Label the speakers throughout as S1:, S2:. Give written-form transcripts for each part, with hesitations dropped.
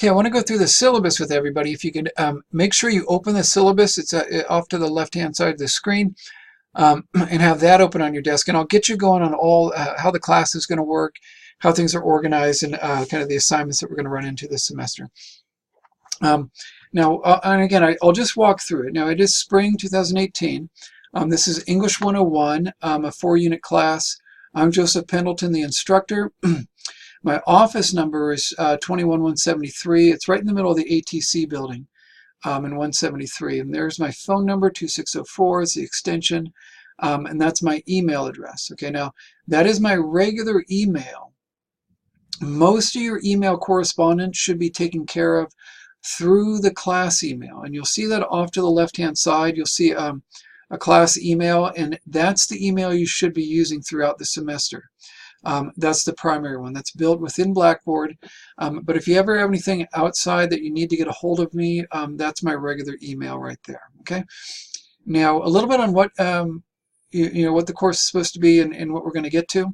S1: Okay, I want to go through the syllabus with everybody. If you could make sure you open the syllabus, it's off to the left-hand side of the screen, and have that open on your desk. And I'll get you going on all how the class is going to work, how things are organized, and kind of the assignments that we're going to run into this semester. Now, and again, I'll just walk through it. Now, it is spring 2018. This is English 101, a 4-unit class. I'm Joseph Pendleton, the instructor. My office number is 21173. It's right in the middle of the ATC building in 173. And there's my phone number, 2604 is the extension. And that's my email address. Okay, now that is my regular email. Most of your email correspondence should be taken care of through the class email. And you'll see that off to the left-hand side. You'll see a class email, and that's the email you should be using throughout the semester. That's the primary one that's built within Blackboard. But if you ever have anything outside that you need to get a hold of me, that's my regular email right there. Okay. Now, a little bit on what what the course is supposed to be and what we're going to get to.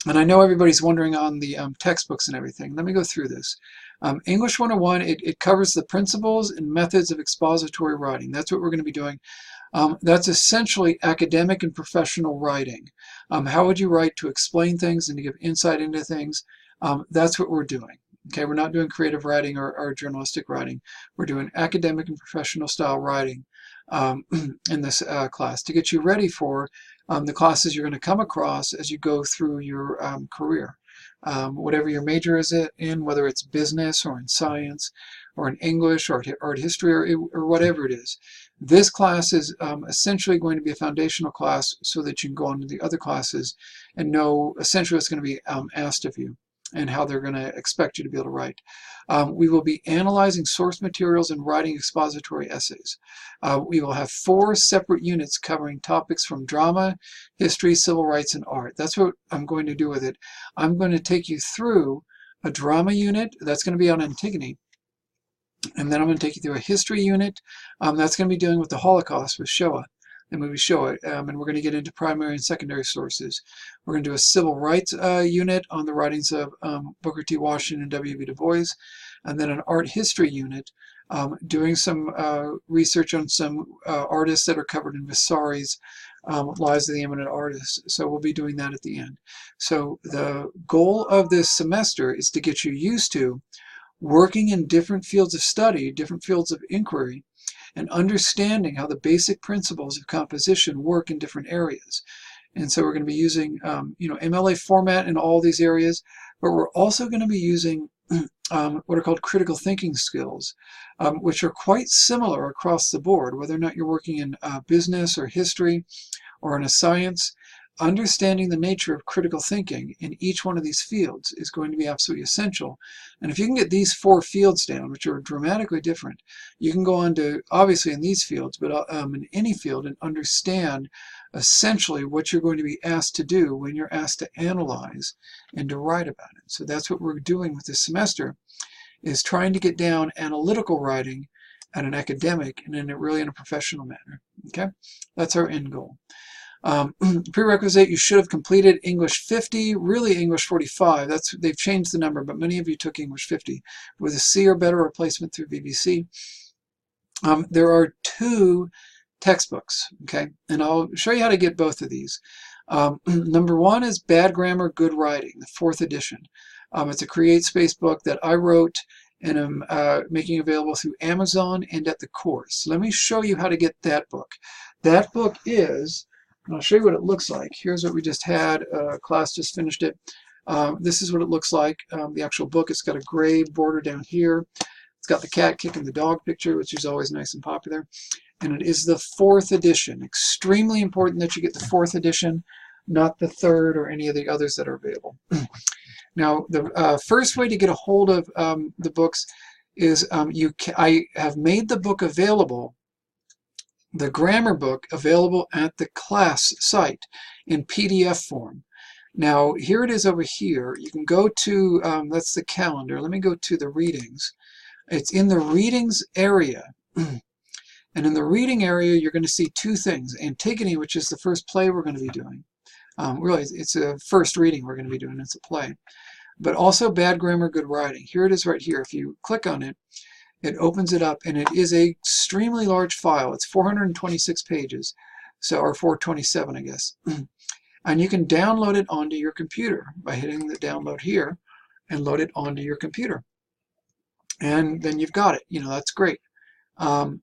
S1: And I know everybody's wondering on the textbooks and everything. Let me go through this. English 101, it covers the principles and methods of expository writing. That's what we're going to be doing. That's essentially academic and professional writing. How would you write to explain things and to give insight into things? That's what we're doing. Okay, we're not doing creative writing or journalistic writing. We're doing academic and professional style writing in this class to get you ready for the classes you're going to come across as you go through your career. Whatever your major is in, whether it's business or in science or in English or art history or whatever it is. This class is essentially going to be a foundational class so that you can go on to the other classes and know essentially what's going to be asked of you and how they're going to expect you to be able to write. We will be analyzing source materials and writing expository essays. We will have 4 separate units covering topics from drama, history, civil rights, and art. That's what I'm going to do with it. I'm going to take you through a drama unit that's going to be on Antigone. And then I'm going to take you through a history unit that's going to be dealing with the Holocaust with Shoah, the movie Shoah, and we're going to get into primary and secondary sources. We're going to do a civil rights unit on the writings of Booker T. Washington and W.B. Du Bois, and then an art history unit doing some research on some artists that are covered in Vasari's Lives of the Eminent Artists. So we'll be doing that at the end. So the goal of this semester is to get you used to working in different fields of study, different fields of inquiry, and understanding how the basic principles of composition work in different areas. And so we're going to be using MLA format in all these areas, but we're also going to be using what are called critical thinking skills, which are quite similar across the board, whether or not you're working in business or history or in a science. Understanding the nature of critical thinking in each one of these fields is going to be absolutely essential. And if you can get these 4 fields down, which are dramatically different, you can go on to, obviously in these fields, but in any field, and understand essentially what you're going to be asked to do when you're asked to analyze and to write about it. So that's what we're doing with this semester, is trying to get down analytical writing at an academic and really in a professional manner. Okay, that's our end goal. Prerequisite, you should have completed English 50, really English 45. They've changed the number, but many of you took English 50 with a C or better replacement through BBC. There are 2 textbooks, okay, and I'll show you how to get both of these. Number 1 is Bad Grammar, Good Writing, the 4th edition. It's a CreateSpace book that I wrote and I'm making available through Amazon and at the course. Let me show you how to get that book. That book is, and I'll show you what it looks like. Here's what we just had. Class just finished it. This is what it looks like. The actual book, it's got a gray border down here. It's got the cat kicking the dog picture, which is always nice and popular. And it is the 4th edition. Extremely important that you get the 4th edition, not the 3rd or any of the others that are available. Now, the first way to get a hold of the books is I have made the book available, the grammar book, available at the class site in PDF form. Now, here it is over here. You can go to, that's the calendar. Let me go to the readings. It's in the readings area. And in the reading area, you're going to see 2 things. Antigone, which is the first play we're going to be doing. Really, it's a first reading we're going to be doing. It's a play. but also Bad Grammar, Good Writing. Here it is right here. If you click on it, it opens it up, and it is a extremely large file. It's 426 pages, so, or 427, I guess. And you can download it onto your computer by hitting the download here and load it onto your computer. And then you've got it. That's great. You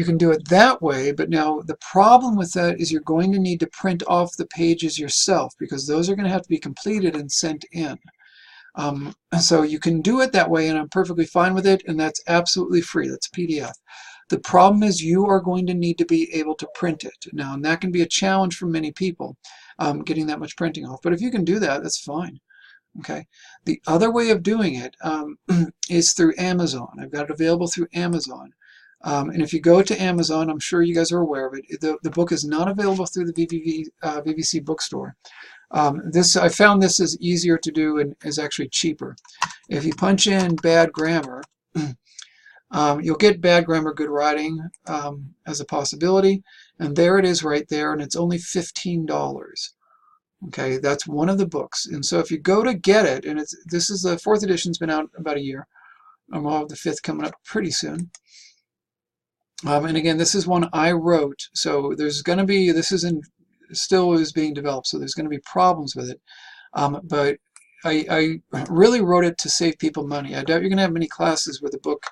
S1: can do it that way, but now the problem with that is you're going to need to print off the pages yourself, because those are going to have to be completed and sent in. So you can do it that way, and I'm perfectly fine with it, and that's absolutely free. That's PDF. The problem is you are going to need to be able to print it. Now, and that can be a challenge for many people, getting that much printing off. But if you can do that, that's fine. Okay. The other way of doing it is through Amazon. I've got it available through Amazon. And if you go to Amazon, I'm sure you guys are aware of it. The book is not available through the VVC bookstore. I found this is easier to do and is actually cheaper. If you punch in Bad Grammar, you'll get Bad Grammar, Good Writing as a possibility, and there it is right there, and it's only $15. Okay, that's one of the books. And so if you go to get it, and this is the 4th edition's been out about a year. I'll have the 5th coming up pretty soon. And again, this is one I wrote, so there's going to be, still is being developed, so there's going to be problems with it. But I really wrote it to save people money. I doubt you're going to have many classes where the book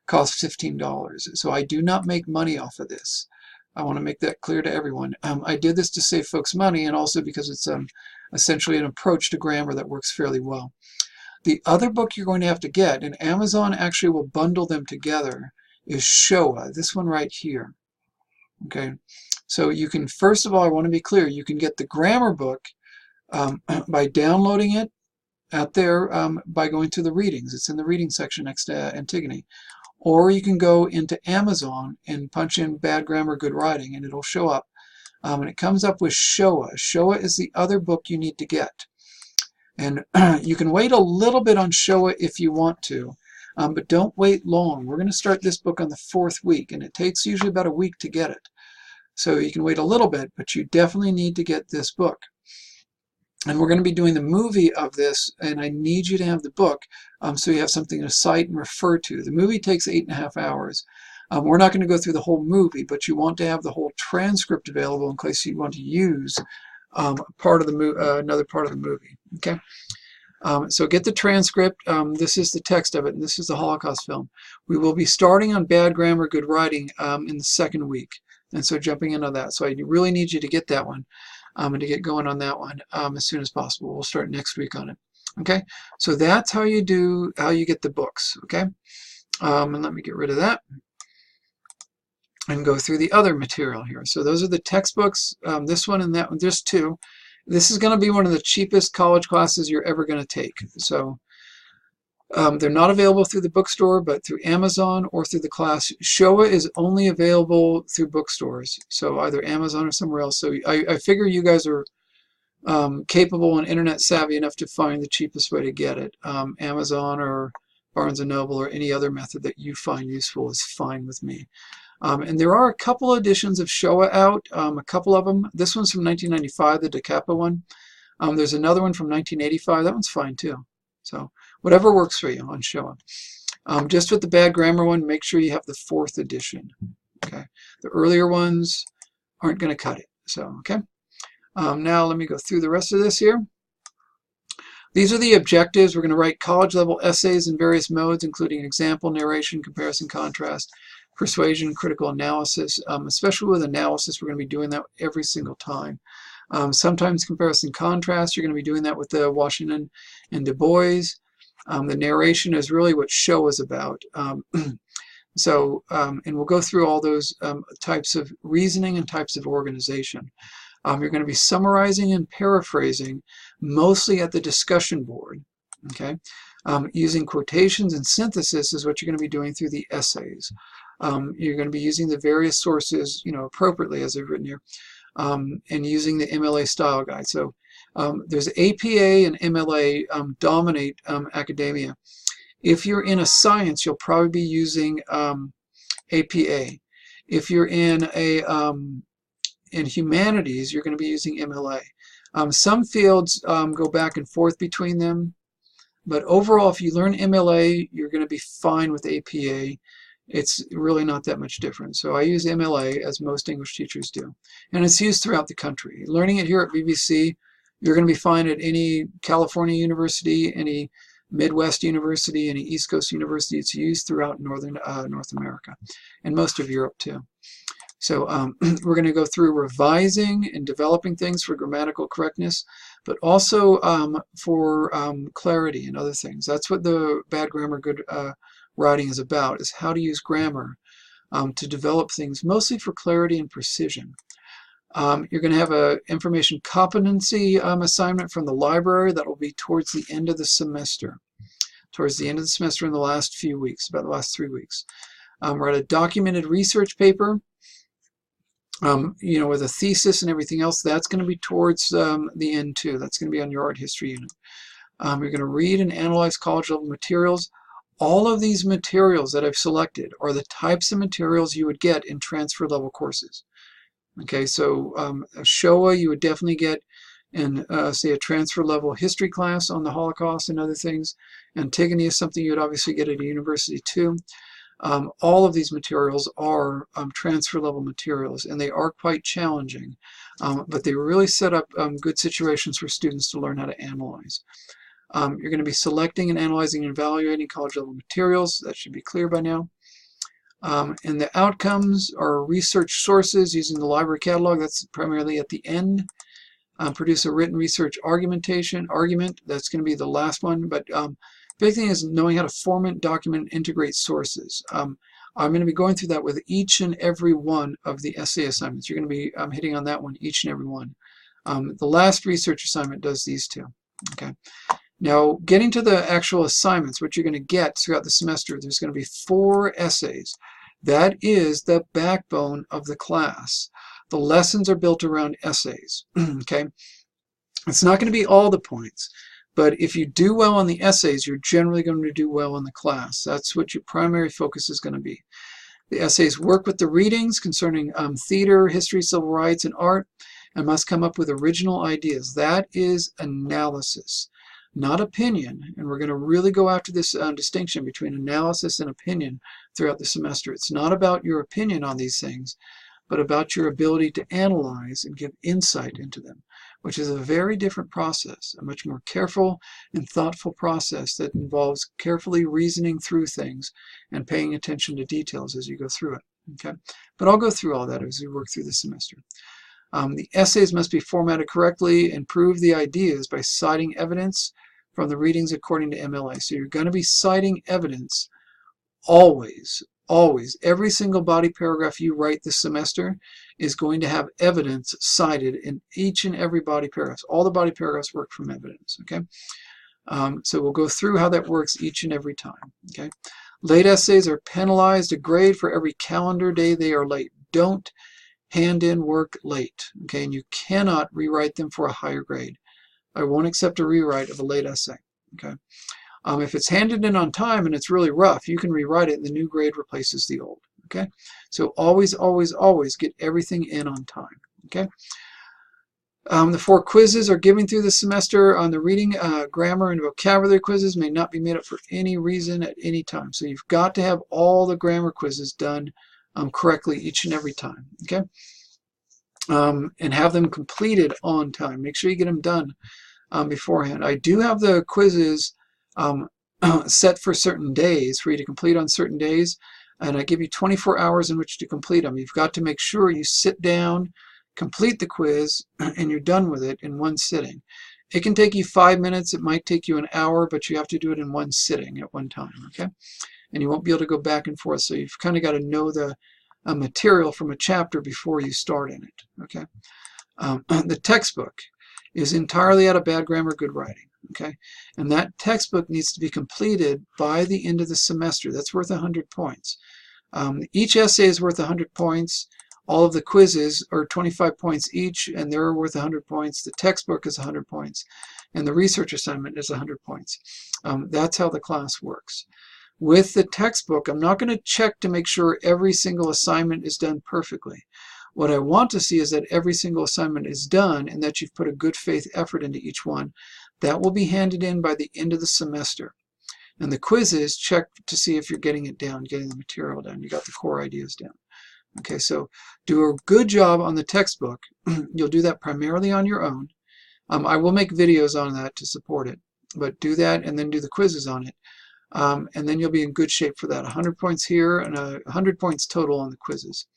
S1: costs $15. So I do not make money off of this. I want to make that clear to everyone. I did this to save folks money, and also because it's essentially an approach to grammar that works fairly well. The other book you're going to have to get, and Amazon actually will bundle them together, is Showa, this one right here. Okay, so you can, first of all, I want to be clear, you can get the grammar book by downloading it out there by going to the readings. It's in the reading section next to Antigone. Or you can go into Amazon and punch in Bad Grammar, Good Writing, and it'll show up. And it comes up with Showa. Showa is the other book you need to get. And you can wait a little bit on Showa if you want to, but don't wait long. We're going to start this book on the 4th week, and it takes usually about a week to get it. So you can wait a little bit, but you definitely need to get this book. And we're going to be doing the movie of this, and I need you to have the book so you have something to cite and refer to. The movie takes 8.5 hours. We're not going to go through the whole movie, but you want to have the whole transcript available in case you want to use another part of the movie. Okay. So get the transcript. This is the text of it, and this is the Holocaust film. We will be starting on Bad Grammar, Good Writing in the 2nd week, and so jumping into that. So I really need you to get that one. And to get going on that one as soon as possible. We'll start next week on it. Okay, so that's how you get the books. Okay, and let me get rid of that and go through the other material here. So those are the textbooks. This one and that one. There's 2. This is going to be one of the cheapest college classes you're ever going to take. So they're not available through the bookstore, but through Amazon or through the class. Showa is only available through bookstores, so either Amazon or somewhere else. So I figure you guys are capable and internet savvy enough to find the cheapest way to get it. Amazon or Barnes & Noble or any other method that you find useful is fine with me. And there are a couple editions of Showa out, a couple of them. This one's from 1995, the Da Capo one. There's another one from 1985. That one's fine too. So whatever works for you on Showa. Just with the Bad Grammar one, make sure you have the 4th edition. Okay, the earlier ones aren't going to cut it. So okay. Now let me go through the rest of this here. These are the objectives. We're going to write college-level essays in various modes, including example, narration, comparison, contrast, persuasion, critical analysis. Especially with analysis, we're going to be doing that every single time. Sometimes comparison contrast, you're going to be doing that with the Washington and Du Bois. The narration is really what Showa is about. And we'll go through all those types of reasoning and types of organization. You're going to be summarizing and paraphrasing mostly at the discussion board. Okay, using quotations and synthesis is what you're going to be doing through the essays. You're going to be using the various sources, appropriately as they've written here. And using the MLA style guide. So there's APA and MLA dominate academia. If you're in a science, you'll probably be using APA. If you're in in humanities, you're going to be using MLA. Some fields go back and forth between them, but overall, if you learn MLA, you're going to be fine with APA. It's really not that much different. So I use MLA as most English teachers do. And it's used throughout the country. Learning it here at BBC, you're going to be fine at any California university, any Midwest university, any East Coast university. It's used throughout North America and most of Europe too. So we're going to go through revising and developing things for grammatical correctness, but also for clarity and other things. That's what the Bad Grammar, Good Writing is about, is how to use grammar to develop things, mostly for clarity and precision. You're going to have an information competency assignment from the library that will be towards the end of the semester. Towards the end of the semester in the last few weeks, about the last 3 weeks. Write a documented research paper, with a thesis and everything else. That's going to be towards the end too. That's going to be on your art history unit. You're going to read and analyze college level materials. All of these materials that I've selected are the types of materials you would get in transfer level courses. Okay, so a Showa you would definitely get in, say, a transfer level history class on the Holocaust and other things. Antigone is something you would obviously get at a university too. All of these materials are transfer level materials, and they are quite challenging, but they really set up good situations for students to learn how to analyze. You're going to be selecting and analyzing and evaluating college level materials. That should be clear by now. And the outcomes are research sources using the library catalog. That's primarily at the end. Produce a written research argument. That's going to be the last one. But big thing is knowing how to format, document, and integrate sources. I'm going to be going through that with each and every one of the essay assignments. You're going to be hitting on that one, each and every one. The last research assignment does these two. Okay. Now, getting to the actual assignments, what you're going to get throughout the semester, there's going to be 4 essays. That is the backbone of the class. The lessons are built around essays. Okay. It's not going to be all the points. But if you do well on the essays, you're generally going to do well in the class. That's what your primary focus is going to be. The essays work with the readings concerning theater, history, civil rights, and art, and must come up with original ideas. That is analysis, not opinion. And we're going to really go after this distinction between analysis and opinion throughout the semester. It's not about your opinion on these things, but about your ability to analyze and give insight into them, which is a very different process, a much more careful and thoughtful process that involves carefully reasoning through things and paying attention to details as you go through it. Okay, but I'll go through all that as we work through the semester. The essays must be formatted correctly and prove the ideas by citing evidence from the readings according to MLA. So you're going to be citing evidence always. Always. Every single body paragraph you write this semester is going to have evidence cited in each and every body paragraph. All the body paragraphs work from evidence. Okay. So we'll go through how that works each and every time. Okay. Late essays are penalized a grade for every calendar day they are late. Don't hand in work late. Okay. And you cannot rewrite them for a higher grade. I won't accept a rewrite of a late essay. Okay. If it's handed in on time and it's really rough, you can rewrite it and the new grade replaces the old. Okay, so always, always, always get everything in on time. Okay. The 4 quizzes are given through the semester on the reading, grammar, and vocabulary quizzes may not be made up for any reason at any time. So you've got to have all the grammar quizzes done correctly each and every time. Okay, and have them completed on time. Make sure you get them done beforehand. I do have the quizzes set for certain days for you to complete on certain days, and I give you 24 hours in which to complete them. You've got to make sure you sit down, complete the quiz, and you're done with it in one sitting. It can take you 5 minutes, it might take you an hour, but you have to do it in one sitting at one time. Okay, and you won't be able to go back and forth, so you've kind of got to know the material from a chapter before you start in it. Okay, the textbook is entirely out of Bad Grammar, Good Writing. Okay, and that textbook needs to be completed by the end of the semester. That's worth 100 points. Each essay is worth 100 points. All of the quizzes are 25 points each, and they're worth 100 points. The textbook is 100 points, and the research assignment is 100 points. That's how the class works. With the textbook, I'm not going to check to make sure every single assignment is done perfectly. What I want to see is that every single assignment is done and that you've put a good faith effort into each one. That will be handed in by the end of the semester. And the quizzes check to see if you're getting it down, getting the material down. You got the core ideas down. Okay, so do a good job on the textbook. You'll do that primarily on your own. I will make videos on that to support it, but do that and then do the quizzes on it. And then you'll be in good shape for that. 100 points here and 100 points total on the quizzes.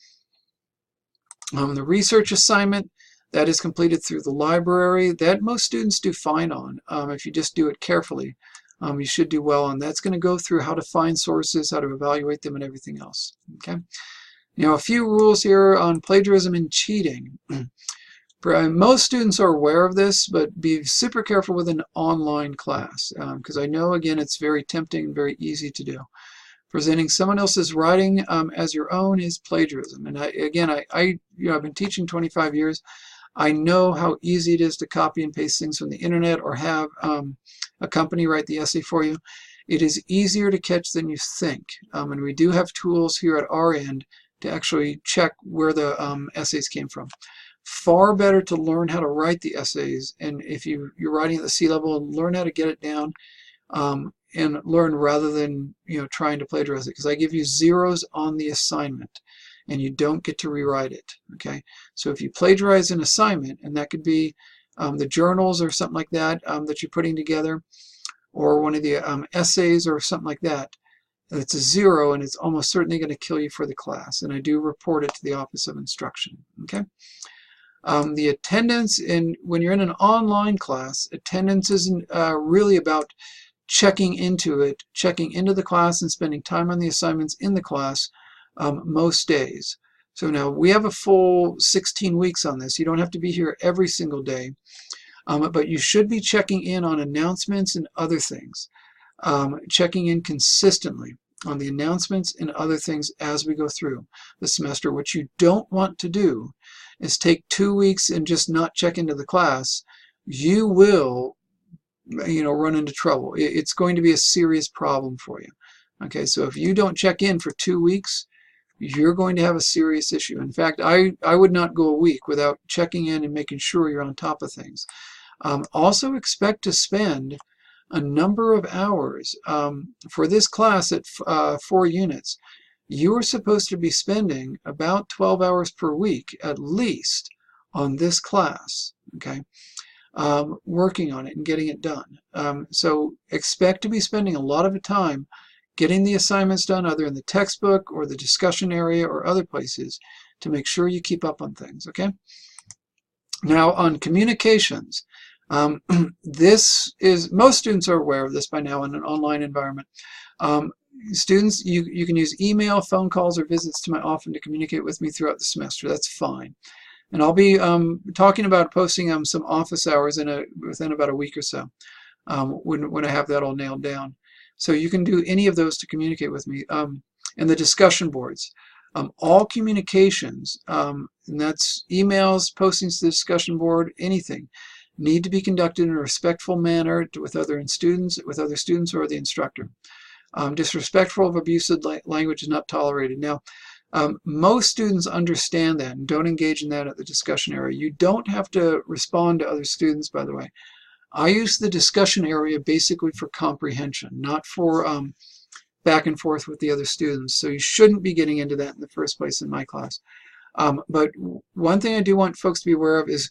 S1: The research assignment, that is completed through the library. That most students do fine on. If you just do it carefully, you should do well on. That's going to go through how to find sources, how to evaluate them, and everything else. Okay. Now, a few rules here on plagiarism and cheating. Most students are aware of this, but be super careful with an online class, because I know, again, it's very tempting and very easy to do. Presenting someone else's writing as your own is plagiarism. And I've been teaching 25 years. I know how easy it is to copy and paste things from the internet or have a company write the essay for you. It is easier to catch than you think. And we do have tools here at our end to actually check where the essays came from. Far better to learn how to write the essays, and if you're writing at the C level, learn how to get it down and learn rather than trying to plagiarize it, because I give you zeros on the assignment and you don't get to rewrite it. Okay, so if you plagiarize an assignment, and that could be the journals or something like that that you're putting together, or one of the essays or something like that, it's a zero and it's almost certainly going to kill you for the class, and I do report it to the Office of Instruction. Okay. The attendance, when you're in an online class, attendance isn't really about checking into the class and spending time on the assignments in the class most days. So now we have a full 16 weeks on this. You don't have to be here every single day, but you should be checking in on announcements and other things, checking in consistently on the announcements and other things as we go through the semester. What you don't want to do is take 2 weeks and just not check into the class. You will, run into trouble. It's going to be a serious problem for you. Okay, so if you don't check in for 2 weeks, you're going to have a serious issue. In fact, I would not go a week without checking in and making sure you're on top of things. Also expect to spend a number of hours. For this class at 4 units, you are supposed to be spending about 12 hours per week at least on this class, okay, working on it and getting it done. So expect to be spending a lot of time getting the assignments done, either in the textbook or the discussion area or other places, to make sure you keep up on things, okay? Now, on communications, this is, most students are aware of this by now in an online environment. Students, you can use email, phone calls, or visits to my office to communicate with me throughout the semester. That's fine. And I'll be talking about posting some office hours within about a week or so when I have that all nailed down. So you can do any of those to communicate with me. And the discussion boards. All communications, and that's emails, postings to the discussion board, anything, need to be conducted in a respectful manner with other students or the instructor. Disrespectful of abusive language is not tolerated. Now, most students understand that and don't engage in that at the discussion area. You don't have to respond to other students, by the way. I use the discussion area basically for comprehension, not for back and forth with the other students. So you shouldn't be getting into that in the first place in my class. But one thing I do want folks to be aware of is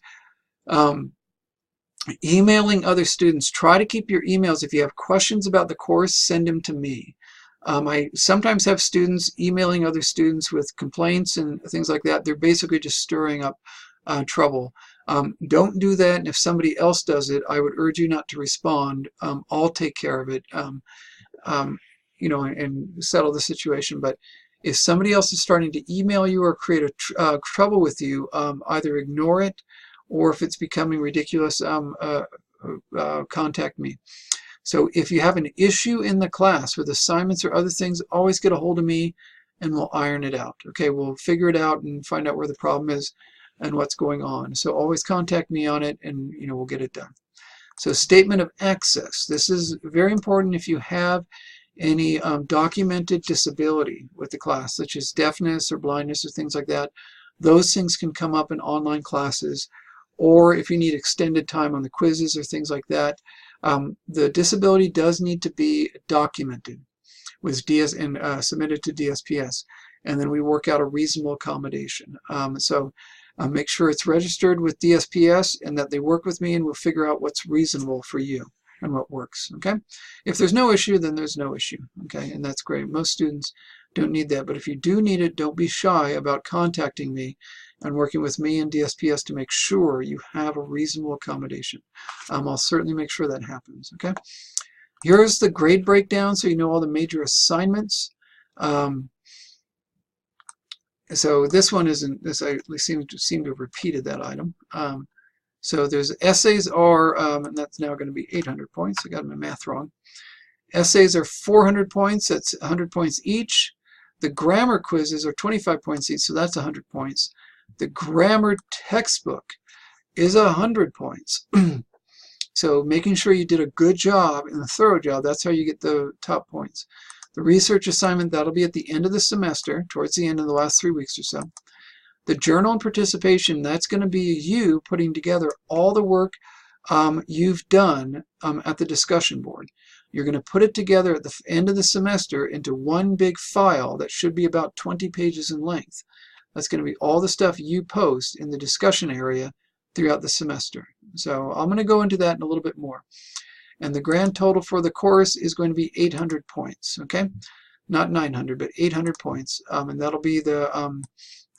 S1: emailing other students. Try to keep your emails. If you have questions about the course, send them to me. I sometimes have students emailing other students with complaints and things like that. They're basically just stirring up trouble. Don't do that, and if somebody else does it, I would urge you not to respond. I'll take care of it, and settle the situation. But if somebody else is starting to email you or create a trouble with you, either ignore it, or if it's becoming ridiculous, contact me. So if you have an issue in the class with assignments or other things, always get a hold of me and we'll iron it out. Okay, we'll figure it out and find out where the problem is and what's going on. So always contact me on it and we'll get it done. So statement of access. This is very important if you have any documented disability with the class, such as deafness or blindness or things like that. Those things can come up in online classes, or if you need extended time on the quizzes or things like that. The disability does need to be documented with submitted to DSPS, and then we work out a reasonable accommodation. Make sure it's registered with DSPS and that they work with me, and we'll figure out what's reasonable for you and what works. Okay, if there's no issue, then there's no issue. Okay, and that's great. Most students don't need that, but if you do need it, don't be shy about contacting me and working with me and DSPS to make sure you have a reasonable accommodation. I'll certainly make sure that happens. Okay, here's the grade breakdown, so you know all the major assignments. So this one isn't, this I seem to have repeated that item. So there's essays are, and that's now going to be 800 points. I got my math wrong. Essays are 400 points. That's 100 points each. The grammar quizzes are 25 points each, so that's 100 points. The grammar textbook is 100 points. So making sure you did a good job and a thorough job, that's how you get the top points. The research assignment, that'll be at the end of the semester, towards the end of the last 3 weeks or so. The journal and participation, that's going to be you putting together all the work you've done at the discussion board. You're going to put it together at the end of the semester into one big file that should be about 20 pages in length. That's going to be all the stuff you post in the discussion area throughout the semester. So I'm going to go into that in a little bit more. And the grand total for the course is going to be 800 points, okay? Not 900, but 800 points. And that'll be the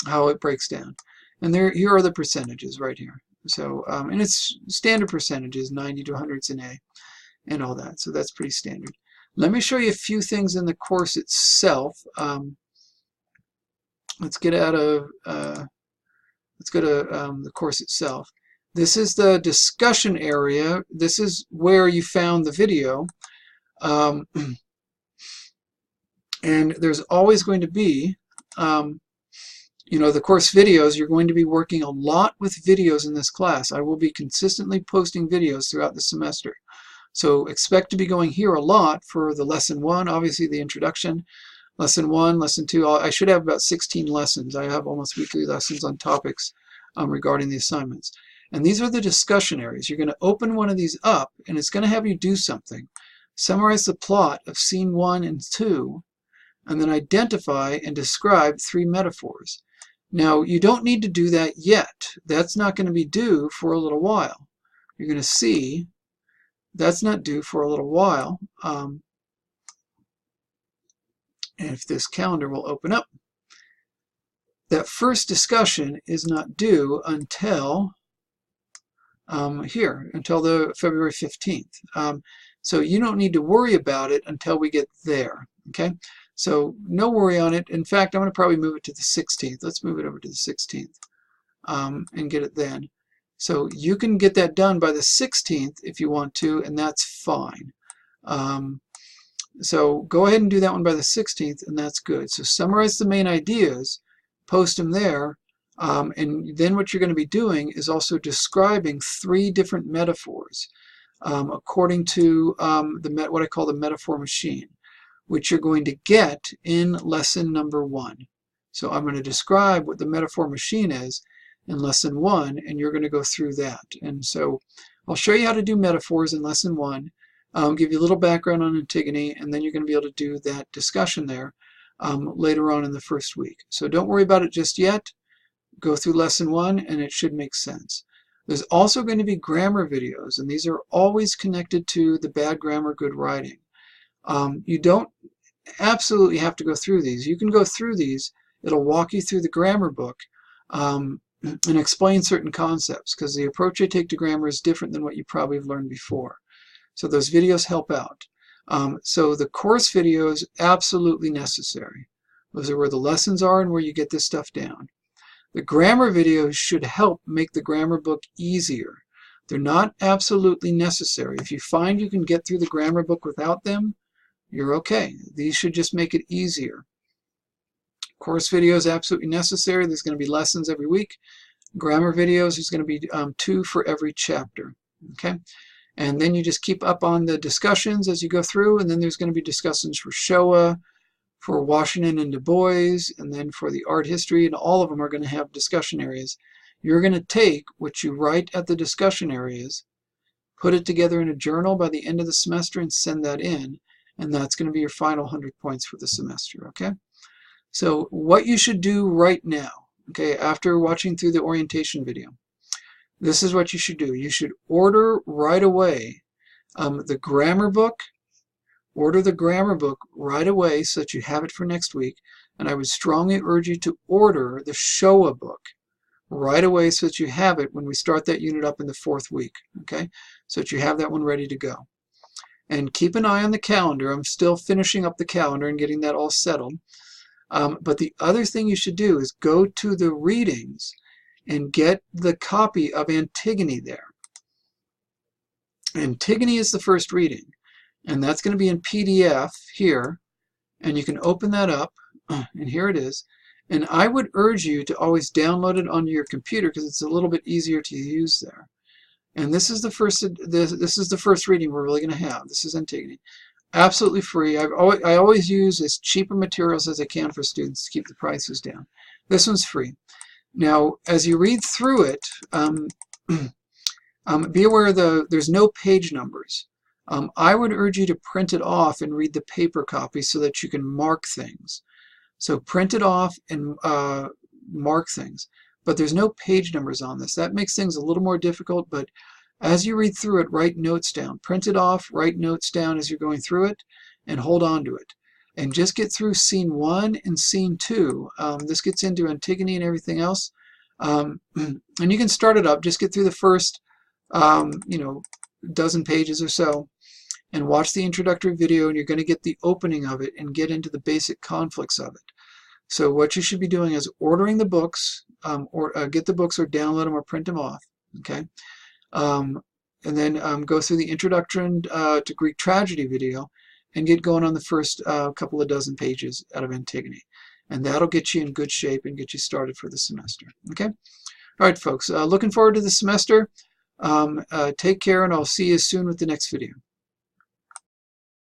S1: how it breaks down. And here are the percentages right here. So, and it's standard percentages, 90 to 100's an A, and all that. So that's pretty standard. Let me show you a few things in the course itself. Let's get out of, let's go to the course itself. This is the discussion area. This is where you found the video. And there's always going to be, you know, the course videos. You're going to be working a lot with videos in this class. I will be consistently posting videos throughout the semester. So expect to be going here a lot for the lesson 1, obviously the introduction, lesson 1, lesson 2. I should have about 16 lessons. I have almost weekly lessons on topics regarding the assignments. And these are the discussion areas. You're going to open one of these up, and it's going to have you do something. Summarize the plot of scene 1 and 2, and then identify and describe 3 metaphors. Now, you don't need to do that yet. That's not going to be due for a little while. You're going to see that's not due for a little while. And if this calendar will open up, that first discussion is not due until until the February 15th. So you don't need to worry about it until we get there. Okay, so no worry on it. In fact, I'm going to probably move it to the 16th. Let's move it over to the 16th and get it then. So you can get that done by the 16th if you want to, and that's fine. So go ahead and do that one by the 16th, and that's good. So summarize the main ideas, post them there, and then what you're going to be doing is also describing 3 different metaphors according to what I call the metaphor machine, which you're going to get in lesson number 1. So I'm going to describe what the metaphor machine is in lesson 1, and you're going to go through that. And so I'll show you how to do metaphors in lesson 1, give you a little background on Antigone, and then you're going to be able to do that discussion there later on in the first week. So don't worry about it just yet. Go through lesson 1, and it should make sense. There's also going to be grammar videos, and these are always connected to the bad grammar, good writing. You don't absolutely have to go through these. You can go through these. It'll walk you through the grammar book and explain certain concepts, because the approach I take to grammar is different than what you probably have learned before. So those videos help out. So the course videos, absolutely necessary. Those are where the lessons are and where you get this stuff down. The grammar videos should help make the grammar book easier. They're not absolutely necessary. If you find you can get through the grammar book without them, you're okay. These should just make it easier. Course videos, absolutely necessary. There's going to be lessons every week. Grammar videos, there's going to be 2 for every chapter. Okay? And then you just keep up on the discussions as you go through, and then there's going to be discussions for Showa, for Washington and Du Bois, and then for the art history, and all of them are going to have discussion areas. You're going to take what you write at the discussion areas, put it together in a journal by the end of the semester, and send that in, and that's going to be your final 100 points for the semester, okay? So what you should do right now, okay, after watching through the orientation video, this is what you should do. You should order right away the grammar book. Order the grammar book right away so that you have it for next week. And I would strongly urge you to order the Showa book right away so that you have it when we start that unit up in the 4th week, okay? So that you have that one ready to go. And keep an eye on the calendar. I'm still finishing up the calendar and getting that all settled. But the other thing you should do is go to the readings and get the copy of Antigone there. Antigone is the first reading, and that's going to be in PDF here, and you can open that up, and here it is. And I would urge you to always download it onto your computer because it's a little bit easier to use there. And this is the first reading we're really going to have. This is Antigone. Absolutely free. I always use as cheaper materials as I can for students to keep the prices down. This one's free. Now, as you read through it, be aware there's no page numbers. I would urge you to print it off and read the paper copy so that you can mark things. So print it off and mark things. But there's no page numbers on this. That makes things a little more difficult, but as you read through it, write notes down. Print it off, write notes down as you're going through it, and hold on to it. And just get through scene 1 and scene 2. This gets into Antigone and everything else. And you can start it up. Just get through the first, dozen pages or so, and watch the introductory video, and you're going to get the opening of it and get into the basic conflicts of it. So what you should be doing is ordering the books, or get the books or download them or print them off, okay? And then go through the introduction to Greek tragedy video and get going on the first couple of dozen pages out of Antigone. And that'll get you in good shape and get you started for the semester, okay? All right, folks, looking forward to the semester. Take care, and I'll see you soon with the next video.